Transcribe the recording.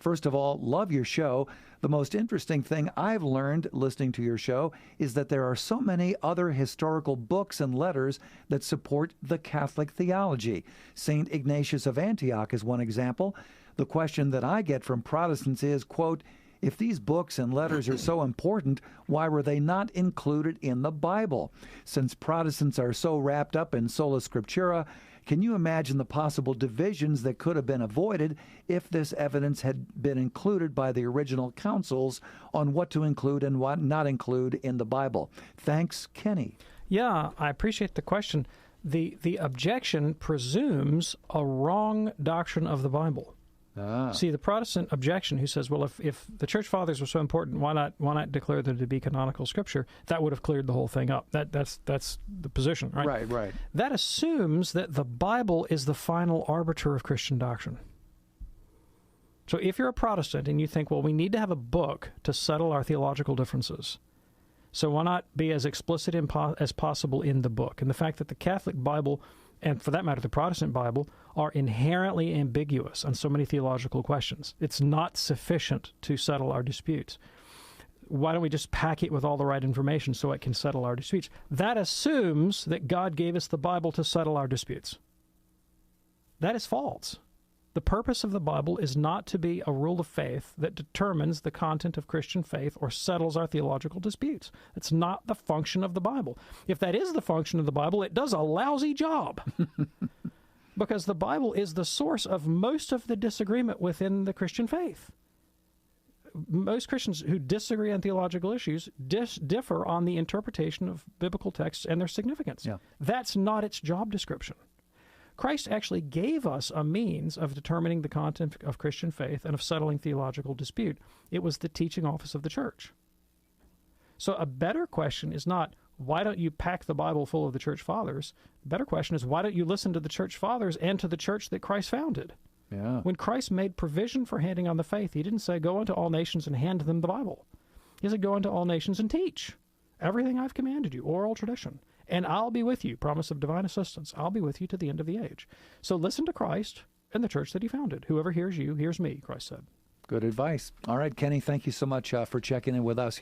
First of all, love your show. The most interesting thing I've learned listening to your show is that there are so many other historical books and letters that support the Catholic theology. St. Ignatius of Antioch is one example. The question that I get from Protestants is, quote, if these books and letters are so important, why were they not included in the Bible? Since Protestants are so wrapped up in sola scriptura, can you imagine the possible divisions that could have been avoided if this evidence had been included by the original councils on what to include and what not include in the Bible? Thanks, Kenny. Yeah, I appreciate the question. The objection presumes a wrong doctrine of the Bible. See, the Protestant objection, who says, well, if the Church Fathers were so important, why not declare them to be canonical Scripture? That would have cleared the whole thing up. That's the position, right? Right. That assumes that the Bible is the final arbiter of Christian doctrine. So if you're a Protestant and you think, well, we need to have a book to settle our theological differences, so why not be as explicit as possible in the book? And the fact that the Catholic Bible, and for that matter, the Protestant Bible, are inherently ambiguous on so many theological questions. It's not sufficient to settle our disputes. Why don't we just pack it with all the right information so it can settle our disputes? That assumes that God gave us the Bible to settle our disputes. That is false. The purpose of the Bible is not to be a rule of faith that determines the content of Christian faith or settles our theological disputes. It's not the function of the Bible. If that is the function of the Bible, it does a lousy job. Because the Bible is the source of most of the disagreement within the Christian faith. Most Christians who disagree on theological issues differ on the interpretation of biblical texts and their significance. Yeah. That's not its job description. Christ actually gave us a means of determining the content of Christian faith and of settling theological dispute. It was the teaching office of the church. So a better question is not, why don't you pack the Bible full of the church fathers? The better question is, why don't you listen to the church fathers and to the church that Christ founded? Yeah. When Christ made provision for handing on the faith, he didn't say, go into all nations and hand them the Bible. He said, go into all nations and teach everything I've commanded you, oral tradition. And I'll be with you, promise of divine assistance. I'll be with you to the end of the age. So listen to Christ and the church that he founded. Whoever hears you, hears me, Christ said. Good advice. All right, Kenny, thank you so much for checking in with us.